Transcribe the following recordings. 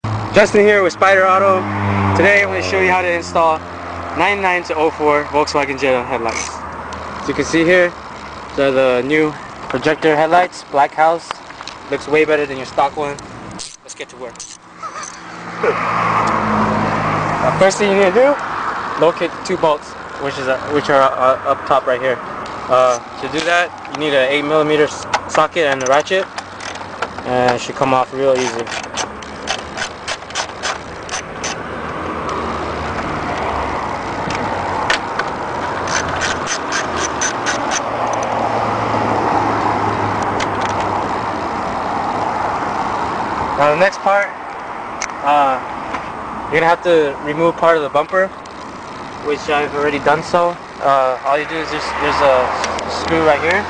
Justin here with Spider Auto. Today I'm going to show you how to install 99 to 04 Volkswagen Jetta headlights. As you can see here, they're the new projector headlights, black house. Looks way better than your stock one. Let's get to work. First thing you need to do, locate the two bolts, which are up top right here. To do that, you need an 8mm socket and a ratchet, and it should come off real easy. Now the next part, you're going to have to remove part of the bumper, which I've already done so. All you do is there's a screw right here.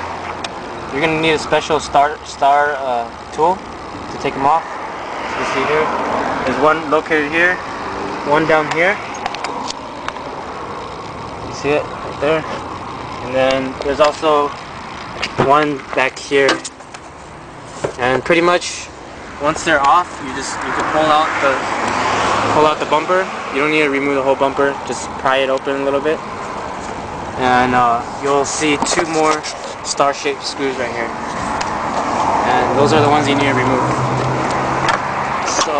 You're going to need a special star tool to take them off. As you can see here, there's one located here, one down here. You see it right there? And then there's also one back here. And pretty much once they're off, you can pull out the bumper. You don't need to remove the whole bumper. Just pry it open a little bit, and you'll see two more star-shaped screws right here. And those are the ones you need to remove. So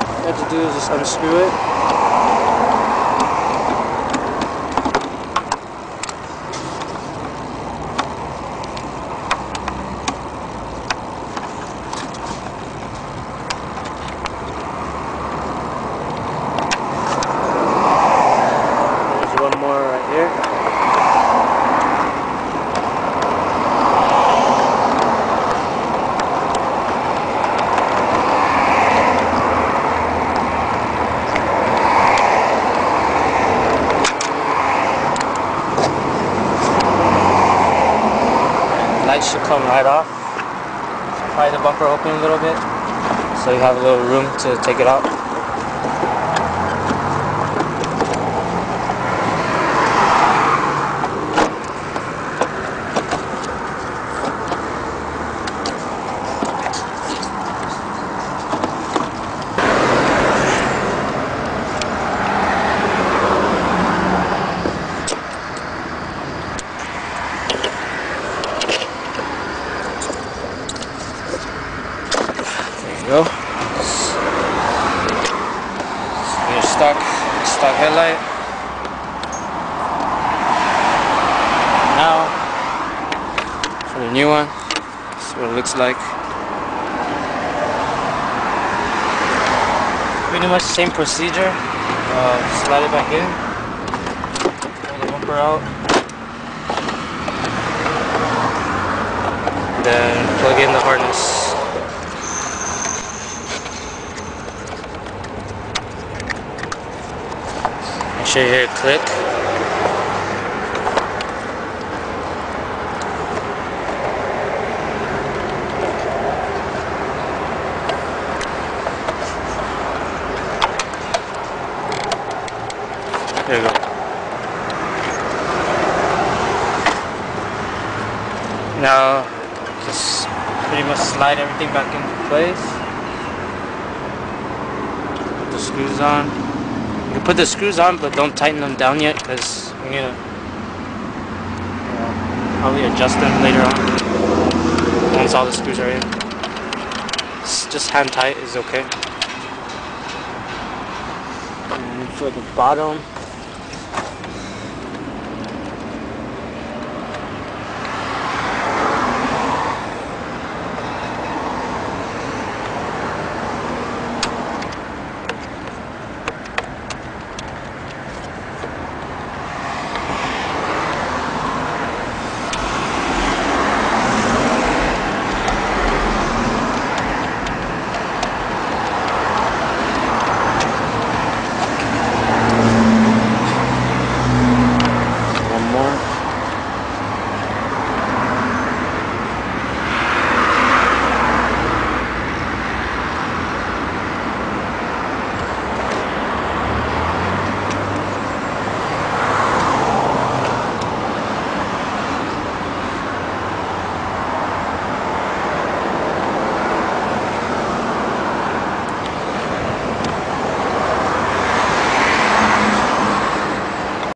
all you have to do is just unscrew it. One more right here. The light should come right off. Pry the bumper open a little bit so you have a little room to take it out. Go. Your stock headlight. Now for the new one, this is what it looks like. Pretty much the same procedure. Slide it back in, pull the bumper out, then plug in the harness. Make sure you hear it click. There you go. Now just pretty much slide everything back into place. Put the screws on. You can put the screws on, but don't tighten them down yet, because we need to probably adjust them later on once all the screws are in. Just hand tight is okay. And for the bottom,